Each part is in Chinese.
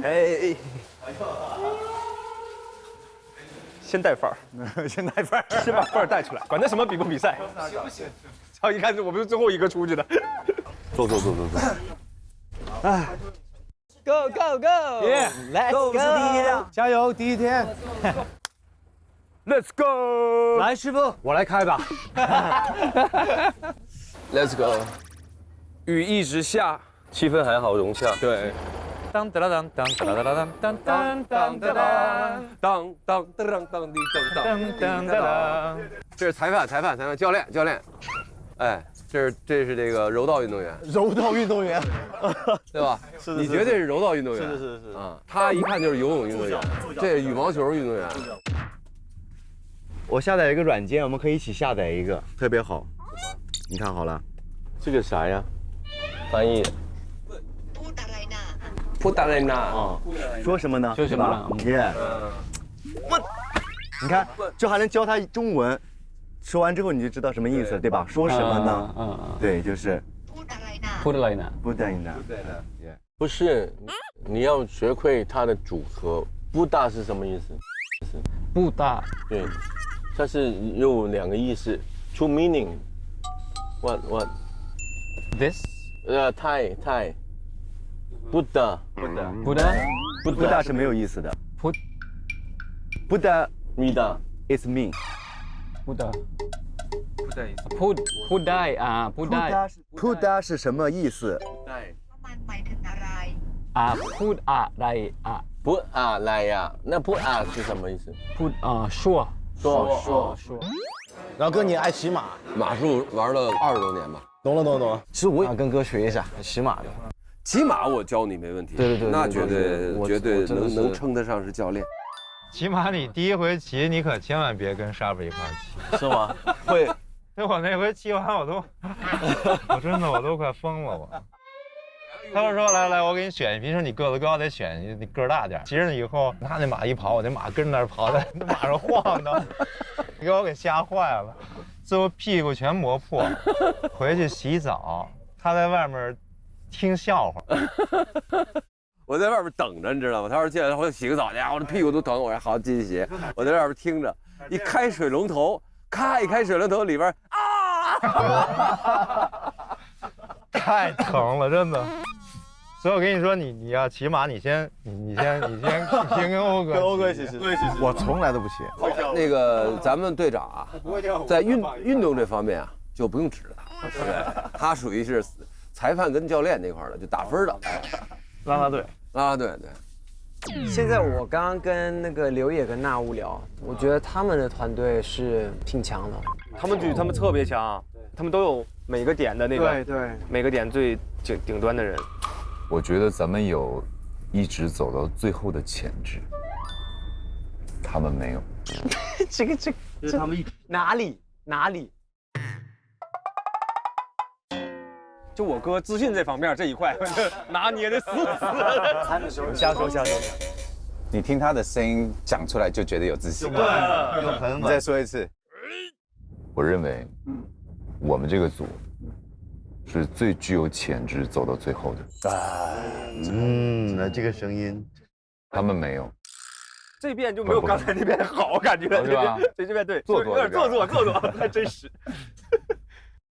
哎，先带范儿，先带范儿，先把范儿带出来，管他什么比不比赛。然后一看，我们是最后一个出去的。坐。哎 Go go go！Let's go！ 是第一辆，加油，第一天。 Let's go！ 来，师傅，我来开吧。Let's go！ 雨一直下，气氛还好融洽。对。当当当当当当当当当当当当当当当滴当当当当。这是裁判，教练。哎，这是这个柔道运动员，柔道运动员，对吧？是你绝对是柔道运动员。是啊，他一看就是游泳运动员，这羽毛球运动员。我下载一个软件，我们可以一起下载一个，特别好。你看好了，这个啥呀？翻译。布达莱纳。哦，说什么呢？说什么呢？耶！你看，这还能教他中文。说完之后你就知道什么意思，对吧？说什么呢？对，就是布达莱纳。布达莱纳。不是，你要学会它的组合。布达是什么意思？布达。对，它是有2个意思 ，two meaning。What？ This？ Thai。Buddha。布达是没有意思的。布达 Mida is me。布达。布代啊，布代。布达是什么意思？啊，布อะไร啊？不啊来呀，那不啊是什么意思？布啊，说。然后哥，你爱骑马？马术玩了20多年吧。懂了。其实我也跟哥学一下骑马的。骑马我教你没问题。对，那绝对能是称得上是教练。起码你第一回骑，你可千万别跟沙布一块骑。是吗？会。对，我那回骑完我都，我都快疯了我。他就说来，我给你选一匹，说你个子高得选你个儿大点。骑上以后，那马一跑，我那马跟那儿跑，在那马上晃荡，给我给吓坏了，最后屁股全磨破。回去洗澡，他在外面听笑话。我在外边等着，你知道吗？他说进来，我洗个澡去，我这屁股都疼。我说好，继续洗。我在外边听着，一开水龙头，咔一开水龙头里边太疼了，真的。所以我跟你说，你要骑马，你先跟欧哥。跟欧哥一起骑。我从来都不骑。那个咱们队长啊，在运动这方面啊，就不用指着他，对，他属于是裁判跟教练那块的，就打分的。啦啦队。对。现在我刚刚跟那个刘野跟纳乌聊，我觉得他们的团队是挺强的。他们特别强，他们都有每个点的那个，对，每个点最顶端的人。我觉得咱们有一直走到最后的潜质，他们没有。这他们哪里？就我哥自信这方面这一块拿捏的死死。瞎说。你听他的声音讲出来就觉得有自信。对，你再说一次。我认为，我们这个组是最具有潜质走到最后的。那这个声音，他们没有。这边就没有刚才那边好，感觉这边对，有点做作，太真实。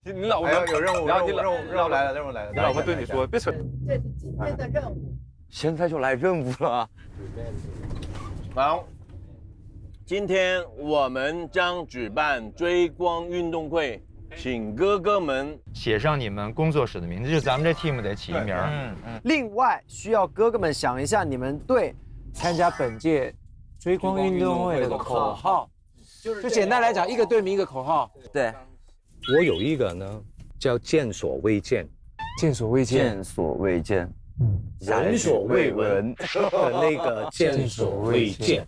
你老婆有任务，然后任务来了，你老婆对你说别扯。这是今天的任务。现在就来任务了。好，今天我们将举办追光运动会，请哥哥们写上你们工作室的名字，就咱们这 team 得起一名。另外需要哥哥们想一下你们队参加本届追光运动会的口号，就简单来讲，一个队名一个口号。对，我有一个呢，叫见所未见，见所未见，闻所未闻的那个见所未见，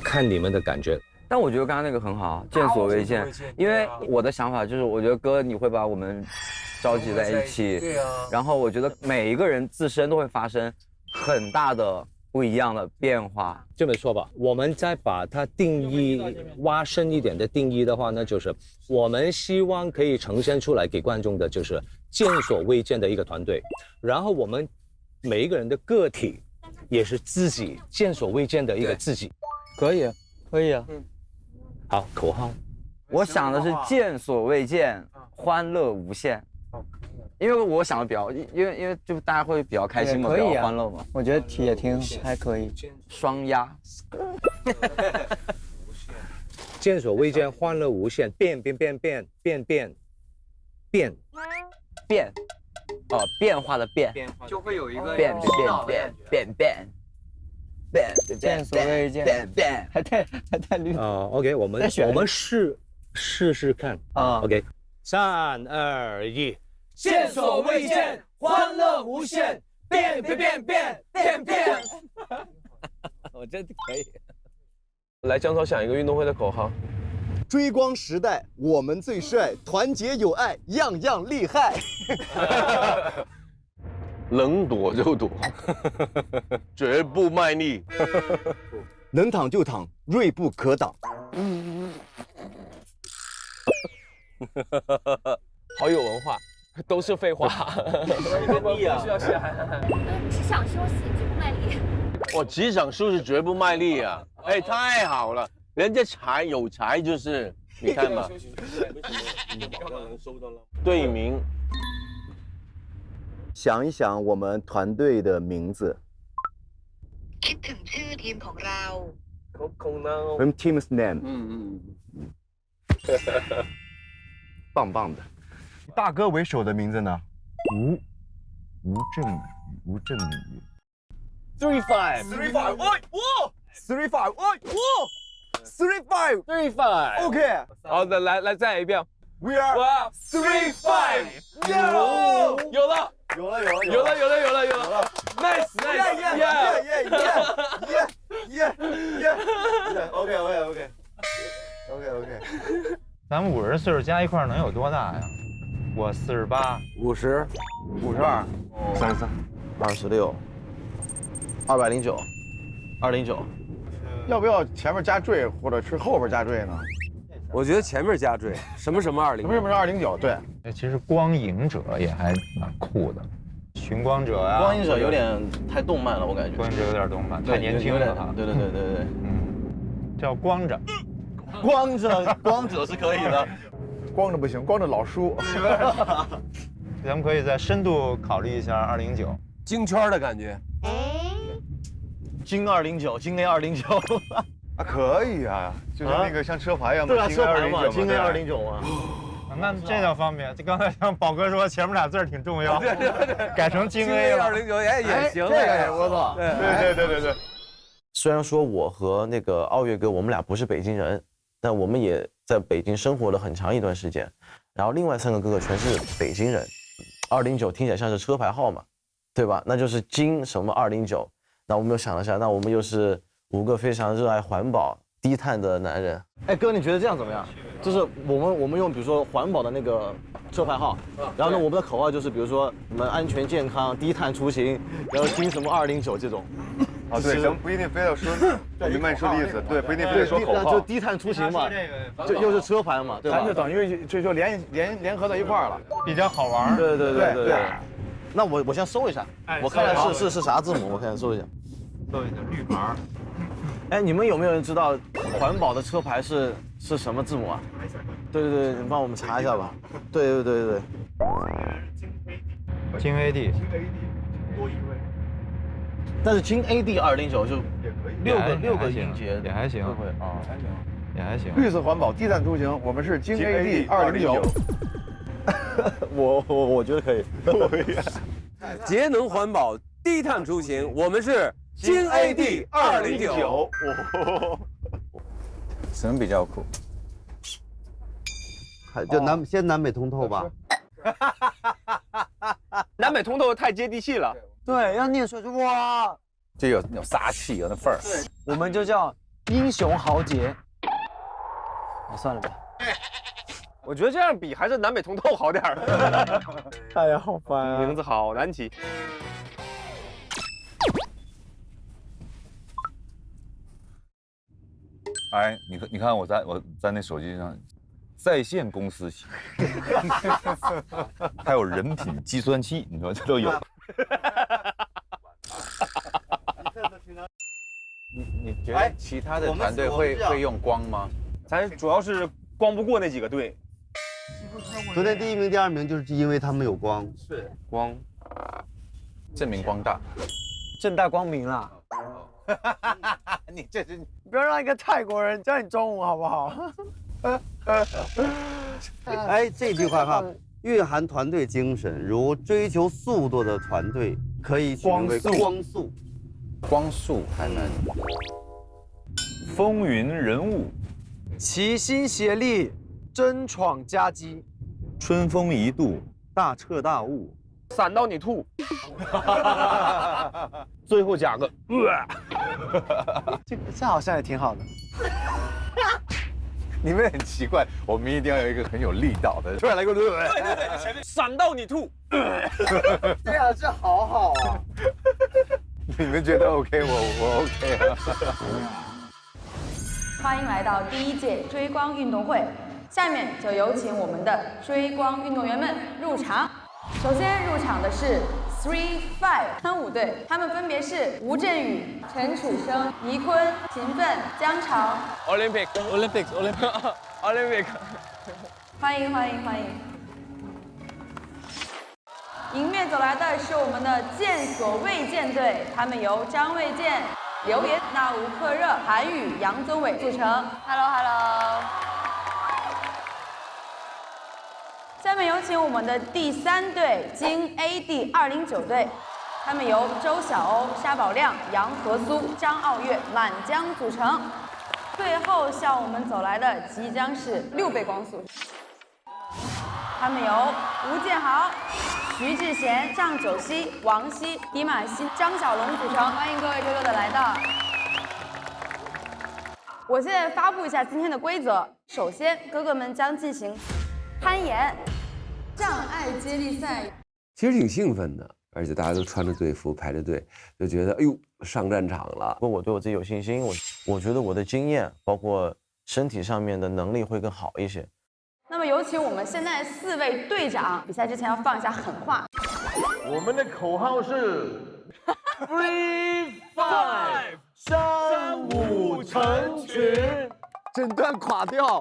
看你们的感觉。但我觉得刚刚那个很好，见所未见。因为我的想法就是，我觉得哥你会把我们召集在一起，对啊。然后我觉得每一个人自身都会发生很大的不一样的变化。这么说吧，我们再把它定义挖深一点的定义的话呢，就是我们希望可以呈现出来给观众的就是见所未见的一个团队。然后我们每一个人的个体，也是自己见所未见的一个自己。可以，可以啊。好，口号。我想的是见所未见，欢乐无限。因为我想的比较，因为就大家会比较开心嘛，比较欢乐嘛。我觉得也挺还可以。双压。见所未见，欢乐无限，变，变化的变，就会有一个变，见所未见，还太绿。OK， 我们试看啊。OK， 3、2、1，见所未见，欢乐无限，变。我真的可以。来，江涛想一个运动会的口号。追光时代，我们最帅，团结友爱，样样厉害。能躲就躲，绝不卖力。能躺就躺，锐不可挡。好有文化，都是废话。需要下海。只想休息，绝不卖力。我只想休息，绝不卖力啊！哎，太好了，人家有才就是，你看嘛。队名。想一想我们团队的名字。คิดถึงชื่อทีมของเรา 我们 team's name。棒棒的。大哥为首的名字呢？吴镇宇。35，哇，35，OK。好的，来再一遍。We are 35。有了，nice。OK。咱们50岁数加一块能有多大呀？我48、50、52、33、26、209、209。要不要前面加缀，或者是后边加缀呢？我觉得前面加缀，什么20，什么209，对。其实光影者也还蛮酷的，寻光者呀。光影者有点太动漫了，我感觉。光影者有点动漫，太年轻了哈。对。叫光着。光者是可以的。光着不行，光着老输。咱们可以再深度考虑一下209，京圈的感觉。京209，京 A209。啊，可以啊，就是那个像车牌一样的。对啊，车牌嘛，京 A209嘛。那这叫方便。就刚才像宝哥说，前面俩字挺重要，改成京 A 了。209也行，这个也不错。对。虽然说我和那个奥月哥，我们俩不是北京人，但我们也在北京生活了很长一段时间。然后另外3个哥哥全是北京人，209听起来像是车牌号嘛，对吧？那就是京什么209。那我们又想了一下，那我们又是5个非常热爱环保、低碳的男人。哎，哥，你觉得这样怎么样？就是我们用比如说环保的那个车牌号，然后呢，我们的口号就是比如说我们安全健康、低碳出行，然后京什么209这种。哦，对，咱们不一定非要说，明白你说的意思，对，不一定非得说口号，就低碳出行嘛，就又是车牌嘛，对吧？咱就等于这就联合到一块儿了，比较好玩。对。那我先搜一下，我看看是啥字母，我看看搜一下。搜一下绿牌。哎，你们有没有人知道环保的车牌是什么字母啊？对，你帮我们查一下吧。对。京 AD。多一位。但是京 AD 209就六个音节也还行，也还行。绿色环保，低碳出行，我们是京 AD 209。我觉得可以。节能环保，低碳出行，我们是京 AD 209。只能比较酷。就先南北通透吧。南北通透太接地气了。对，要念出来就哇，就有那种杀气，有那份儿。我们就叫英雄豪杰。算了吧。我觉得这样比还是南北通透好点儿。哎呀，好烦啊！名字好难起。哎，你看我在那手机上，在线公司型，还有人品计算器，你说这都有。你觉得其他的团队会用光吗？咱主要是光不过那几个队。昨天第1名、第2名就是因为他们有光，是光，证明光大，正大光明啦。你这是不要让一个泰国人教你中文好不好？哎，这句话哈，蕴含团队精神，如追求速度的团队可以取名为光速。光速还蛮。风云人物，齐心协力，争闯佳绩。春风一度，大彻大悟，闪到你吐。最后加个这好像也挺好的。你们很奇怪，我们一定要有一个很有力道的，突然来个对，前面闪到你吐。对啊，这好好啊。你们觉得 OK， 我 OK 啊。欢迎来到第1届追光运动会，下面就有请我们的追光运动员们入场。首先入场的是 3-5 参舞队，他们分别是吴镇宇、陈楚生、倪坤、秦奋、姜潮。Olympic。欢迎欢迎欢迎！迎面走来的是我们的剑所卫健队，他们由张卫健、刘岩、纳吾克热、韩宇、杨宗纬组成。Hello。下面有请我们的第3队京 AD 209队，他们由周晓鸥、沙宝亮、杨和苏、张傲月、满江组成。最后向我们走来的即将是6倍光速，他们由吴建豪、徐志贤、尚九熙、王希、迪马西、张小龙组成。欢迎各位哥哥的来到。我现在发布一下今天的规则，首先哥哥们将进行攀岩、障碍接力赛。其实挺兴奋的，而且大家都穿着队服排着队，就觉得哎呦上战场了。不过我对我自己有信心，我觉得我的经验包括身体上面的能力会更好一些。那么有请我们现在4位队长，比赛之前要放一下狠话。我们的口号是 Free Five， 3-5成群。整段垮掉。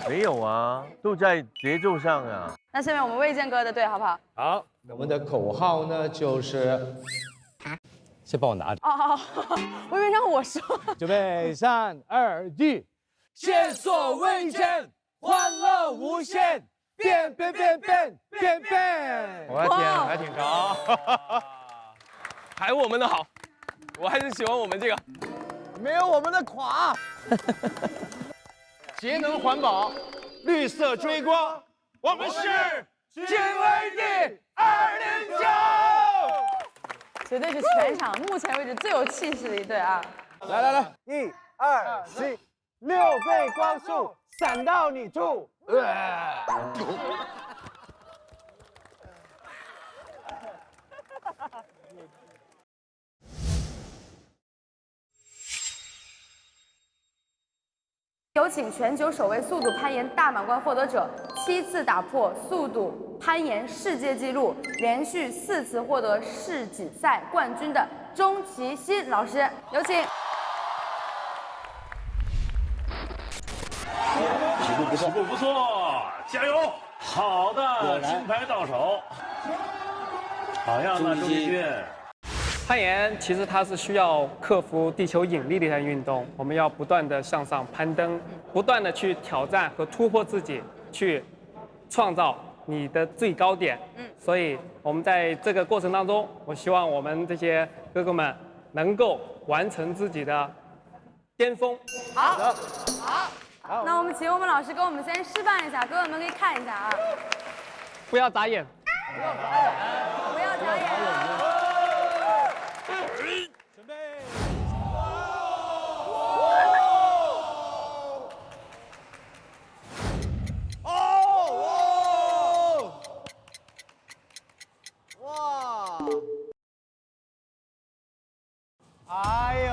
没有啊，都在节奏上啊。那下面我们卫健哥的队好不好？好，我们的口号呢就是先帮我拿着。哦，我以为让我说。准备3、2、1，剑所未见，欢乐无限，变。我的天，还挺高。还有我们的好，我还是喜欢我们这个。没有我们的垮。节能环保，绿色追光，我们是京 AD 209。绝对是全场目前为止最有气势的一队啊！来，1、2、1，6倍光速，闪到你吐。有请全球首位速度攀岩大满贯获得者，7次打破速度攀岩世界纪录，连续4次获得世锦赛冠军的钟其鑫老师，有请。起步不错，加油！好的，金牌到手。好样的，钟其鑫。攀岩其实它是需要克服地球引力的一项运动，我们要不断的向上攀登，不断的去挑战和突破自己，去创造你的最高点。所以我们在这个过程当中，我希望我们这些哥哥们能够完成自己的巅峰。好，那我们请我们老师给我们先示范一下，哥哥们可以看一下啊。不要眨眼。不要眨眼。准备。哇！哎呦！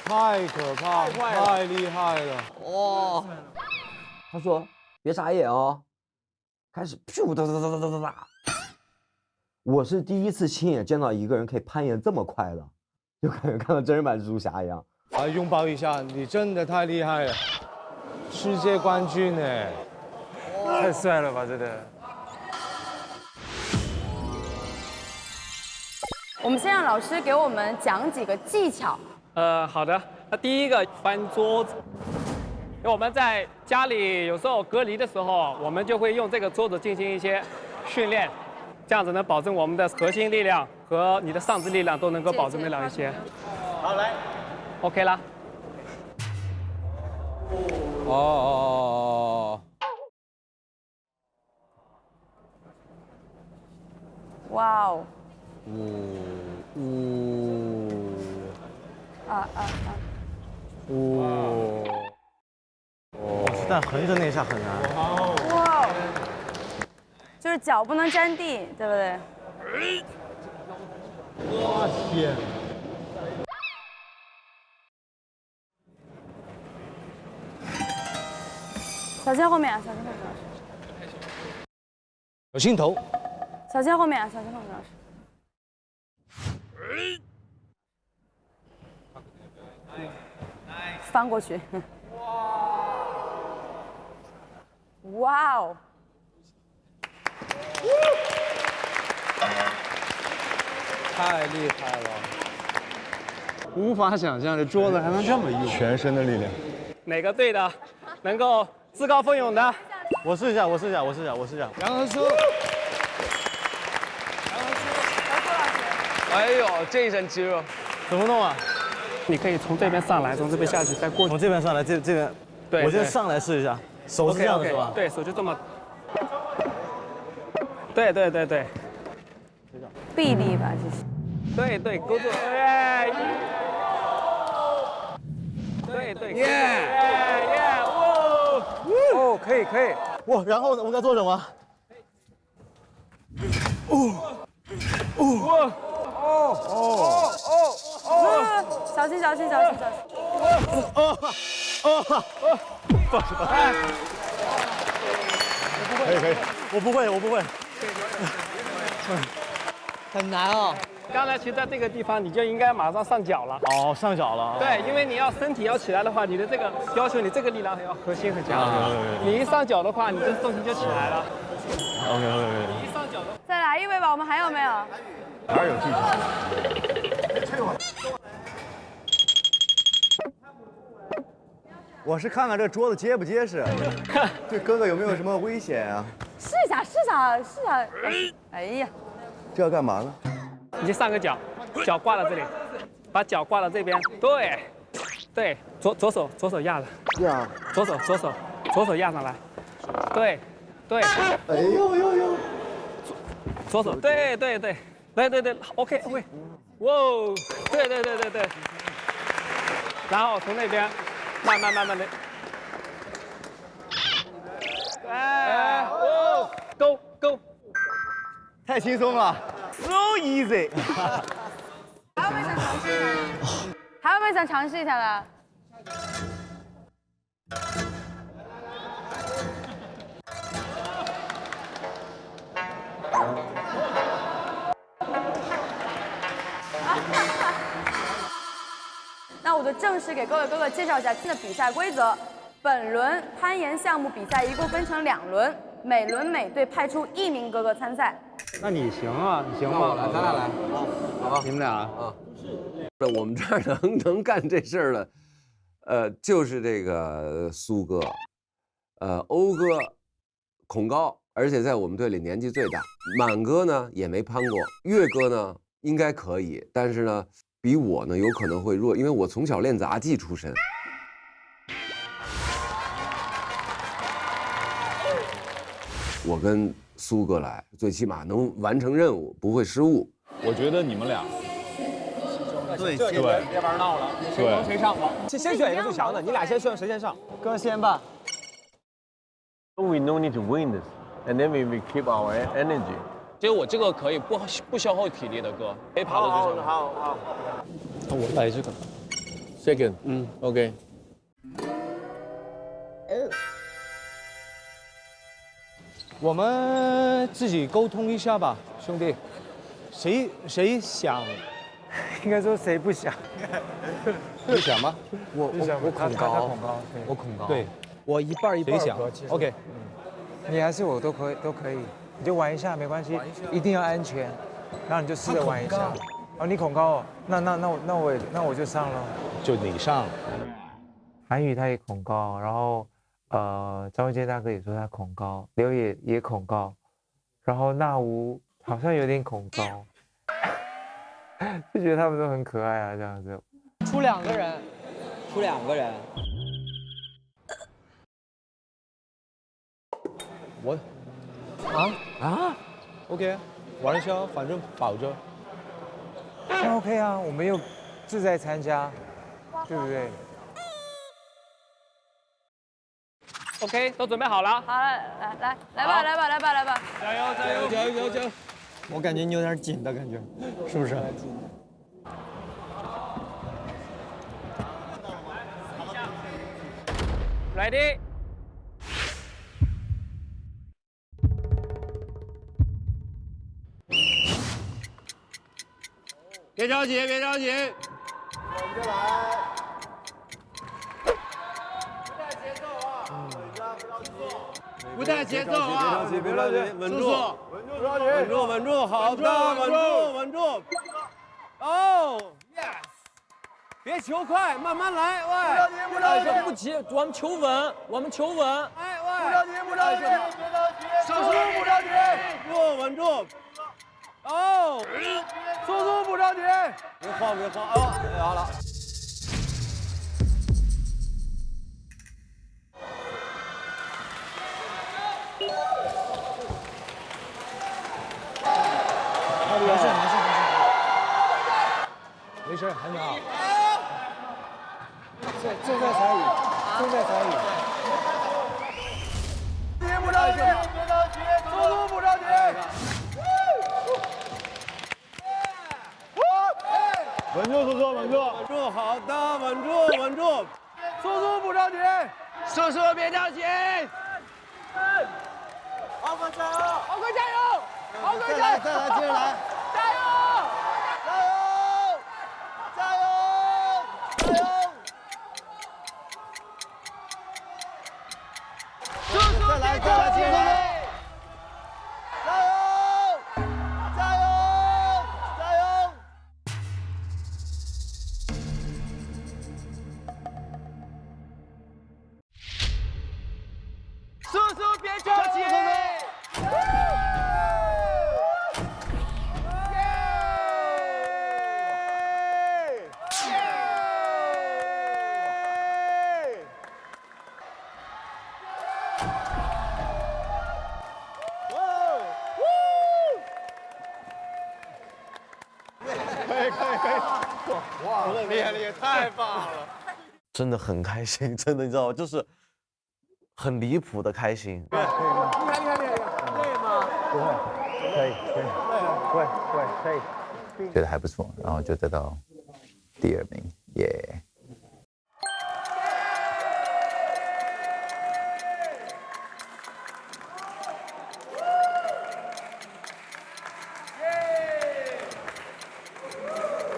太可怕，太厉害了！哇！他说别眨眼哦，开始，噗哒哒哒哒哒哒哒。我是第一次亲眼见到一个人可以攀岩这么快的，就感觉看到真人版蜘蛛侠一样。啊，拥抱一下，你真的太厉害了，世界冠军哎，太帅了吧，真的。我们先让老师给我们讲几个技巧。好的。那第一个翻桌子，因为我们在家里有时候隔离的时候，我们就会用这个桌子进行一些训练，这样子能保证我们的核心力量和你的上肢力量都能够保证得了一些。好，来 ，OK 啦。哦。哇哦。但横着那一下很难。哇，就是脚不能沾地，对不对？哇天！小心后面啊，小心后面。有心头。小心后面啊，小心后面老师。翻过去。哇哦！太厉害了！无法想象这桌子还能这么硬，全身的力量。哪个队的能够自告奋勇的？我试一下。杨和苏。哎呦，这一身肌肉，怎么弄啊？你可以从这边上来，从这边下去，再过去。从这边上来，这边。对。我先上来试一下，手是这样的是吧？对，手就这么。对。臂力吧，这是。对，勾住。哎。对。耶！哦，可以。哇，然后呢？我该做什么？小心！可以，我不会。很难哦。刚才其实在这个地方，你就应该马上上脚了。哦，上脚了。对，因为你要身体要起来的话，你的这个要求你这个力量要核心很强。你一上脚的话，你的重心就起来了。OK。你一上脚的。再来一位吧，我们还有没有？哪有技巧？我是看看这桌子结不结实，对哥哥有没有什么危险啊？试一下。哎呀，这要干嘛呢？你上个脚，脚挂到这里，把脚挂到这边。对，左手压着。这样。左手压上来。对。哎呦。左手，对，OK，哇，对，然后从那边慢慢的，哎，Go，太轻松了 ，so easy。还有没有想尝试一下的？还有没有想尝试一下的？那我就正式给各位哥哥介绍一下新的比赛规则。本轮攀岩项目比赛一共分成2轮，每轮每队派出1名哥哥参赛。那你行啊，你行吗？来，咱俩来，好，你们俩啊。我们这儿能干这事儿的，就是这个苏哥，欧哥，孔高，而且在我们队里年纪最大。满哥呢也没攀过，岳哥呢应该可以，但是呢比我呢有可能会弱，因为我从小练杂技出身。我跟苏哥来，最起码能完成任务，不会失误。我觉得你们俩，对，别玩闹了，谁攻谁上吧。先选一个最强的，你俩先选谁先上？哥先吧。We no need to win this, and then we keep our energy. 其实我这个可以不消耗体力的哥，可以爬到最上。好。我来这个。Second. OK. 我们自己沟通一下吧，兄弟。谁想？应该说谁不想？你想吗？我恐高，我恐高。对，我一半一半。谁想 ？OK，你还是我都可以，你就玩一下没关系，一定要安全，然后你就试着玩一下。哦，你恐高哦，那我就上了。就你上。韩宇他也恐高，然后张卫健大哥也说他恐高，刘也恐高，然后那吾好像有点恐高，就觉得他们都很可爱啊，这样子。出2个人，出2个人。我啊 ，OK， 玩一下，反正保着。那 OK 啊，我们又志在参加，对不对？ OK， 都准备好了。好了，来吧！加油！我感觉你有点紧的感觉，是不是？ Ready。别着急，别着急。我们就来。不带节奏啊！别着急，稳住，稳住，好的，稳住。哦 ，yes， 别求快，慢慢来，喂，不着急，不急，我们求稳，哎，喂，不着急，速度不着急，稳住，哦，速度不着急，别慌，哦，好了。 没事，很好。正在参与。不着急，速度不着急。稳住，好的，稳住，速度不着急，叔叔别着急。豪哥加油！再来，接着来。 再来，接着来！加油！叔叔别着急！哇，厉害，太棒了！真的很开心，真的你知道吗？就是很离谱的开心。厉害，累吗？不会，可以，可以。觉得还不错，然后就得到第2名，耶！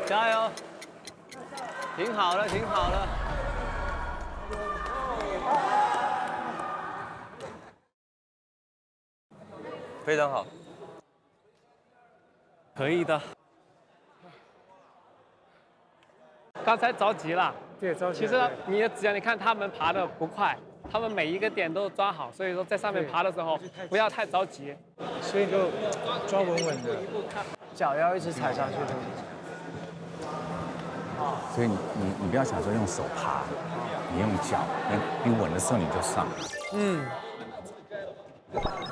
加油！挺好了。非常好，可以的。刚才着急了，对，着急。其实你只要你看他们爬的不快，他们每一个点都抓好，所以说在上面爬的时候不要太着急，所以就抓稳的，脚要一直踩上去的。所以你不要想说用手爬，你用脚，你稳的时候你就上。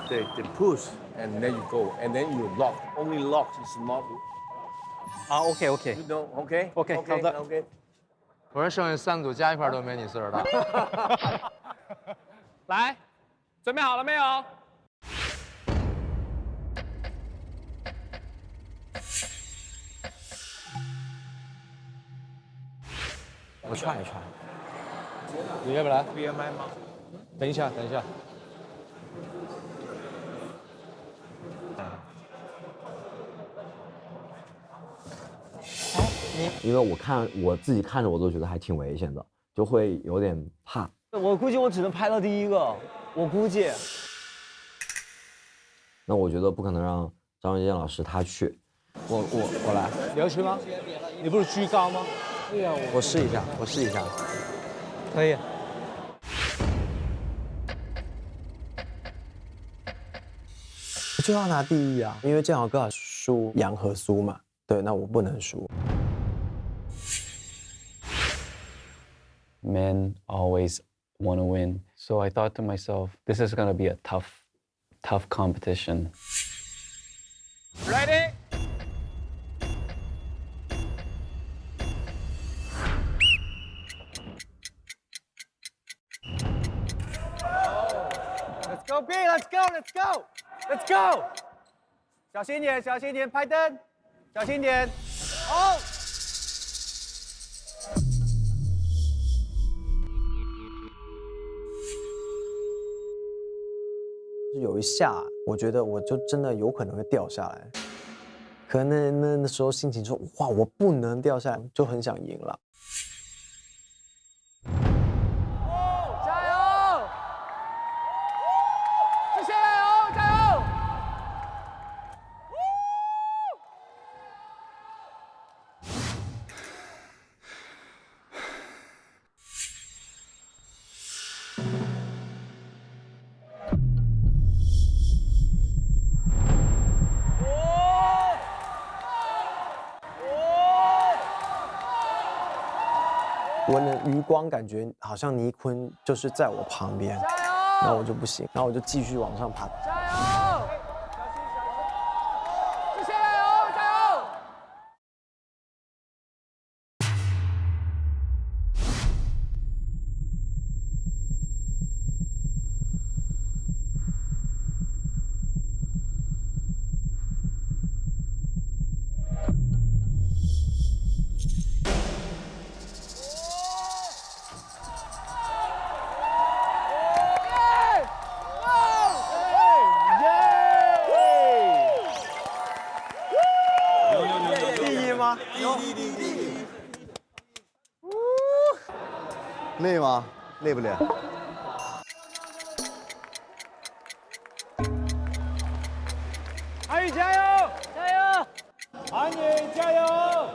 They push and then you go and then you lock. Only lock is not. 啊 ，OK， You know, OK. 好的。我说剩下3组加一块都没你岁数大。来，准备好了没有？我踹一踹。你要不来 ？BMI 吗？等一下。因为我自己看着我都觉得还挺危险的，就会有点怕。我估计我只能拍到第一个，我估计。那我觉得不可能让张卫健老师他去，我来。你要去吗？你不是居高吗？对啊，我试一下，可以。就要拿第一啊，因为建豪哥输杨和苏嘛，对，那我不能输。Men always want to win, so I thought to myself, this is going to be a tough competition. Ready? Let's go, B. Let's go. Let's go. Let's go. 小心点，小心点，拍灯，小心点。哦。有一下，我觉得我就真的有可能会掉下来，可能那时候心情说，哇，我不能掉下来，就很想赢了。加油！谢谢加油，加油！我的余光感觉好像倪坤就是在我旁边，然后我就不行，然后我就继续往上爬。加油！谢谢加油，加油！累吗？累不累？韩宇加油！加油！韩宇加油！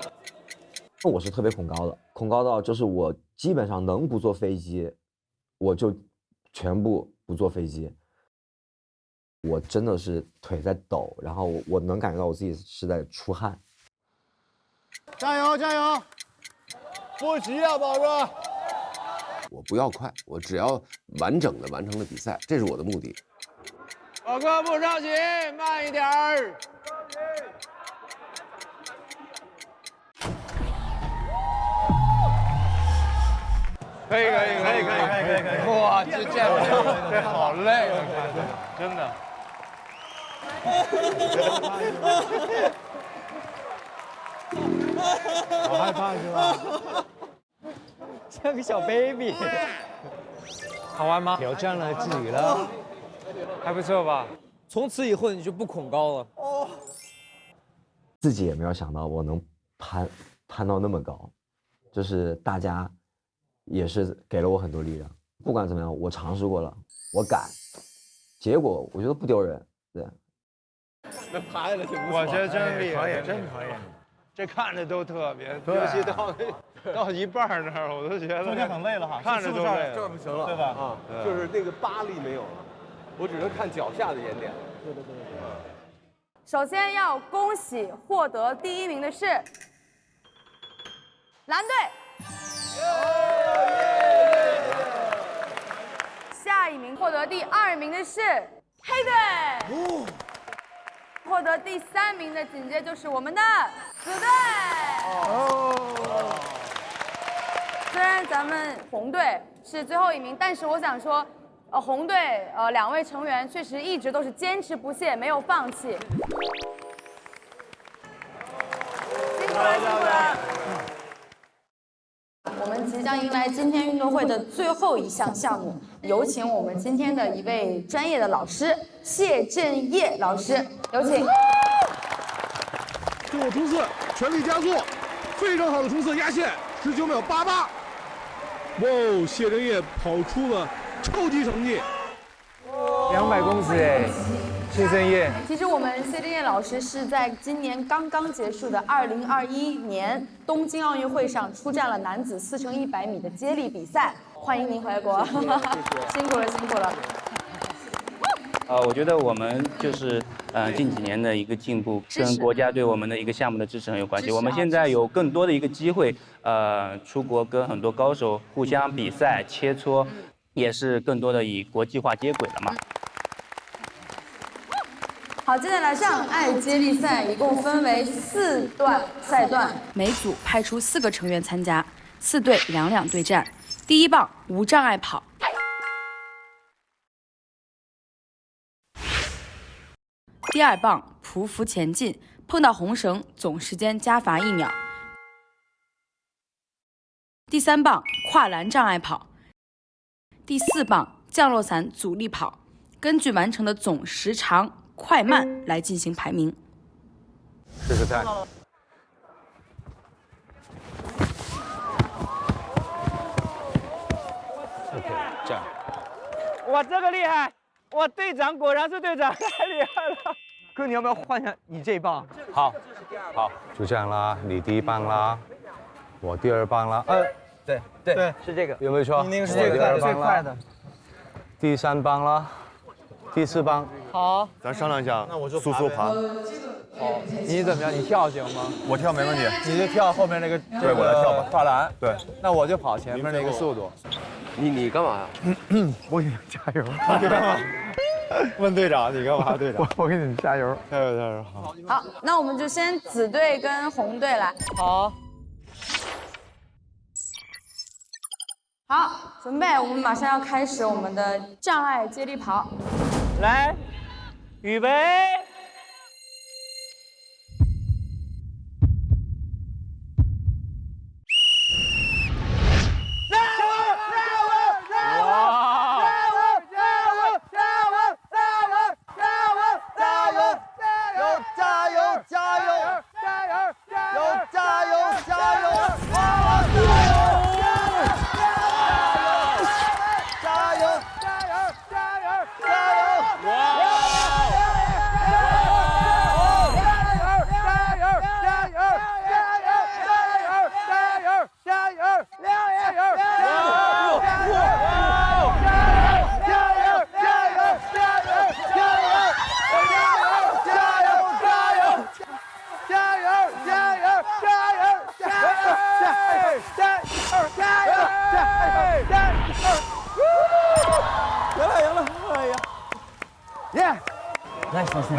我是特别恐高的，恐高到就是我基本上能不坐飞机，我就全部不坐飞机。我真的是腿在抖，然后我能感觉到我自己是在出汗。加油加油！不急啊，宝哥。我不要快，我只要完整的完成了比赛，这是我的目的。宝哥不着急，慢一点儿。可以。哇，这好累啊，真的。好害怕是吧？像个小 baby。好玩吗？挑战了自己了，还不错吧？从此以后你就不恐高了。自己也没有想到我能攀到那么高，就是大家也是给了我很多力量。不管怎么样，我尝试过了，我敢，结果我觉得不丢人。对，那爬下来挺不错。我觉得真厉害，真可以。这看着都特别，尤其到一半那儿，我都觉得中间很累了哈，看着都累，这儿不行了，对吧？啊，就是那个巴力没有了，我只能看脚下的眼点。对。首先要恭喜获得第1名的是蓝队，下一名获得第2名的是黑队，获得第3名的紧接就是我们的紫队。虽然咱们红队是最后1名，但是我想说，红队2位成员确实一直都是坚持不懈，没有放弃。辛苦了，辛苦了！我们即将迎来今天运动会的最后一项项目，有请我们今天的一位专业的老师谢振业老师，有请。自我冲刺，全力加速，非常好的冲刺压线，19秒88。哇哦，谢震业跑出了超级成绩，200公尺哎，谢震业。其实我们谢震业老师是在今年刚刚结束的2021年东京奥运会上出战了男子4乘100米的接力比赛。欢迎您回国，辛苦了，辛苦了。我觉得我们就是近几年的一个进步，跟国家对我们的一个项目的支持很有关系。我们现在有更多的一个机会，出国跟很多高手互相比赛切磋，也是更多的以国际化接轨了嘛。好，接下来障碍接力赛一共分为4段赛段，每组派出4个成员参加，4队2-2对战。第1棒无障碍跑。第2棒匍匐前进，碰到红绳总时间加罚1秒。第3棒跨栏障碍跑。第4棒降落伞阻力跑，根据完成的总时长快慢来进行排名。试试看。OK， 这样。哇，这个厉害！哇，队长果然是队长，太厉害了。哥，你要不要换一下你这一棒？好，好，就这样啦。你第1棒啦，我第2棒啦。对，是这个。有没有错？你那个是最快的。第3棒啦，第4棒。好，咱商量一下。那我就速爬。好，你怎么样？你跳行吗？我跳没问题。你就跳后面那个。对，我来跳吧。跨栏。对。那我就跑前面那个速度。你干嘛呀？我给你加油。你干嘛？问队长，你干嘛？队长，我给你加油，加油，加油！好。好，那我们就先紫队跟红队来。好。好，准备，我们马上要开始我们的障碍接力跑。来，预备。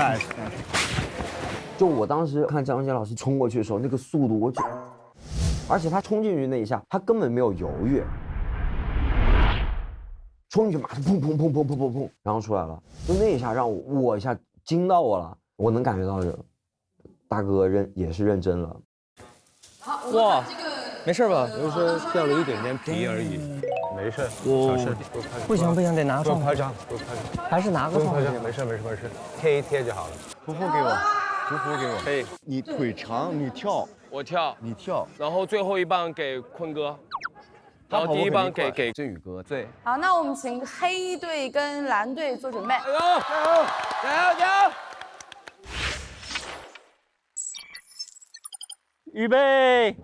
nice。就我当时看张杰老师冲过去的时候，那个速度，我就，而且他冲进去那一下，他根本没有犹豫，冲进去马上砰砰砰砰砰砰砰，然后出来了。就那一下让我一下惊到我了，我能感觉到大哥也是认真了。哇，没事吧？就是掉了一点点皮而已，没事，小事。不行，得拿不夸张，不夸张，还是拿个放下。没事，贴就好了。匍匐给我，匍匐给我。可以。你腿长，你跳。我跳。你跳。然后最后一棒给坤哥，然后第1棒给振宇哥。对。好，那我们请黑队跟蓝队做准备。加油！加油！加油！预备。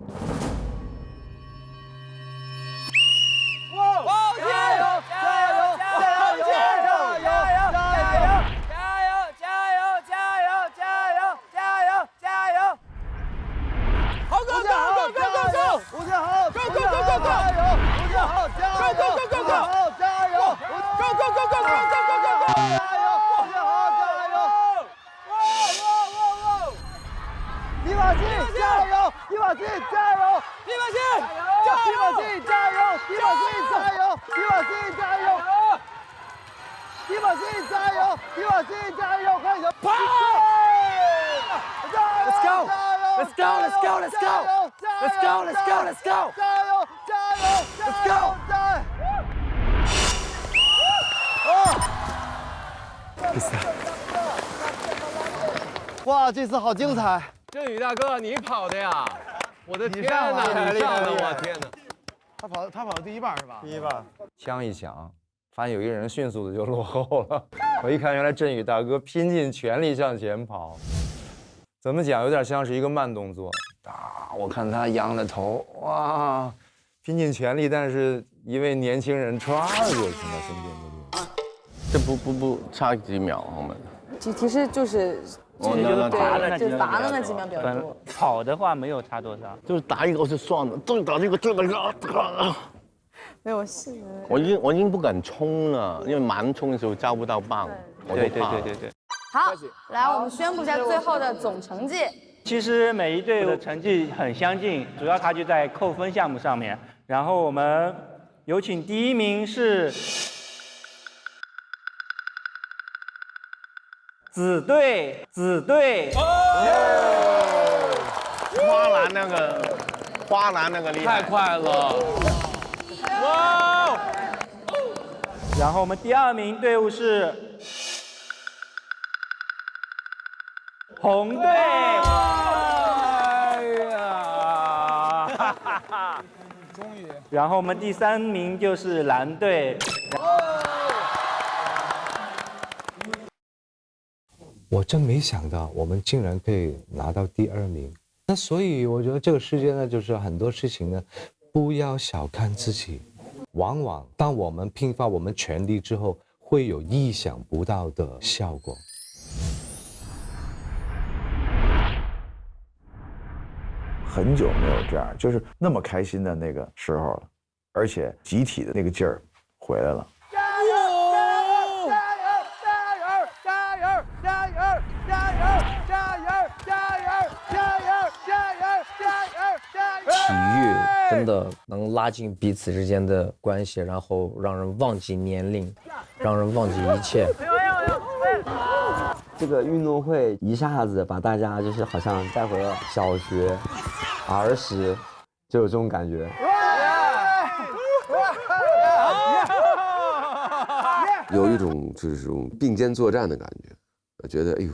哇，这次好精彩！振宇大哥，你跑的呀？我的天你上了，你上了，我天哪！他跑第一棒是吧？第一棒，枪一响，发现有一个人迅速的就落后了。我一看，原来振宇大哥拼尽全力向前跑，怎么讲，有点像是一个慢动作。我看他仰着头，哇，拼尽全力，但是一位年轻人歘就从他身边就溜。这不差几秒，我们其实就是就罚了那几秒比较多。跑的话没有差多少，就是打一个是算了，这打这个没有是。我已经不敢冲了，因为盲冲的时候抓不到棒，我就怕了。对。好，来我们宣布一下最后的总成绩。其实每一队的成绩很相近，主要差距在扣分项目上面。然后我们有请第一名是紫队。花篮那个厉害，太快了！哇！然后我们第二名队伍是红队。哎呀！终于。然后我们第三名就是蓝队。我真没想到我们竟然可以拿到第2名。那所以我觉得这个世界呢，就是很多事情呢，不要小看自己。往往当我们拼发我们全力之后，会有意想不到的效果。很久没有这样，就是那么开心的那个时候了，而且集体的那个劲儿回来了。体育真的能拉近彼此之间的关系，然后让人忘记年龄，让人忘记一切。这个运动会一下子把大家就是好像带回了小学、儿时，就有这种感觉。有一种就是这种并肩作战的感觉，我觉得哎呦，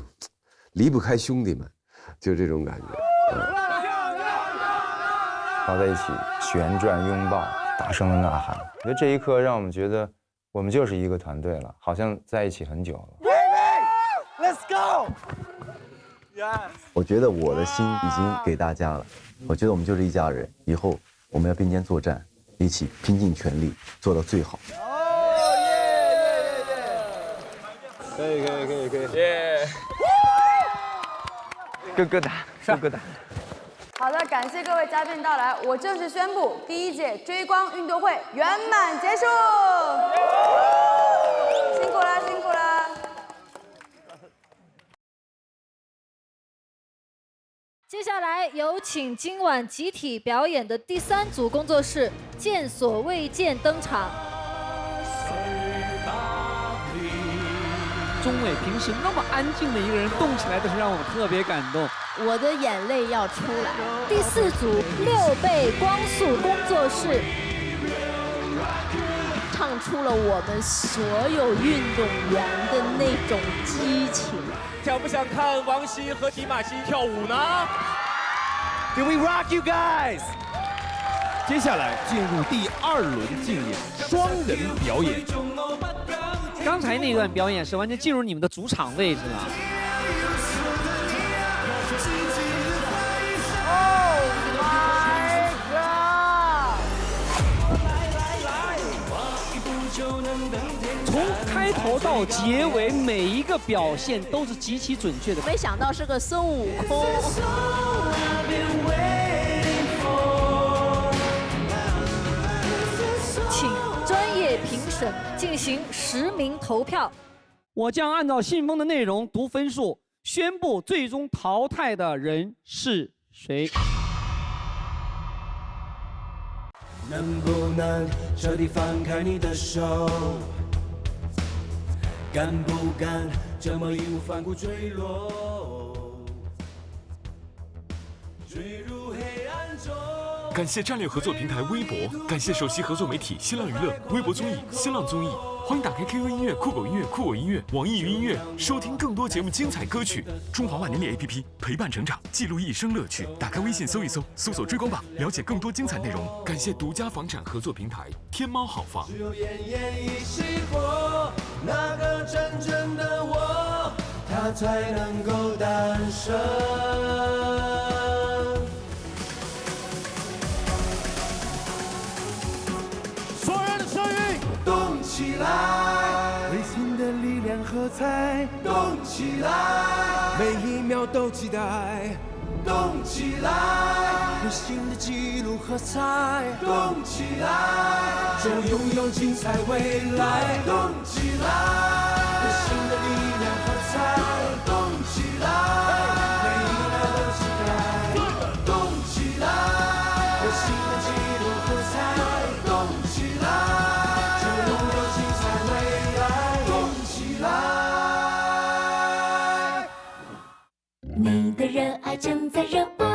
离不开兄弟们，就这种感觉。抱在一起旋转拥抱，大声的呐喊。我觉得这一刻让我们觉得我们就是一个团队了，好像在一起很久了。Let's go！ 我觉得我的心已经给大家了，我觉得我们就是一家人，以后我们要并肩作战，一起拼尽全力做到最好。可以，耶！咯咯哒，咯咯哒。好的，感谢各位嘉宾到来，我正式宣布第1届追光运动会圆满结束，辛苦了，辛苦了。接下来有请今晚集体表演的第3组工作室见所未见登场。钟伟平时那么安静的一个人，动起来都是让我特别感动。我的眼泪要出来。第4组6倍光速工作室，唱出了我们所有运动员的那种激情。想不想看王希和迪玛希跳舞呢 ？Do we rock you guys？ 接下来进入第2轮竞演，双人表演。刚才那段表演是完全进入你们的主场位置了。从开头到结尾，每一个表现都是极其准确的。没想到是个孙悟空。请专业评审进行实名投票。我将按照信封的内容读分数，宣布最终淘汰的人是谁。能不能彻底放开你的手？敢不敢这么义无反顾坠落？坠入黑暗中。感谢战略合作平台微博，感谢首席合作媒体新浪娱乐、微博综艺、新浪综艺。欢迎打开 QQ 音乐、酷狗音乐、酷我音乐、网易云音乐，收听更多节目精彩歌曲。中华万年历 APP 陪伴成长，记录一生乐趣。打开微信搜一搜，搜索追光榜，了解更多精彩内容。感谢独家房产合作平台天猫好房。只有奄奄一息活，那个真正的我，它才能够诞生。所有人的声音动起来，内心的力量何在？动起来，每一秒都期待。动起来，有新的纪录喝彩。动起来，就拥有精彩未来。动起来，有新的力量喝彩。动起来，每一秒都期待。动起来，有新的纪录喝彩。动起来，就拥有精彩未来。动起来。你的热爱正在热播。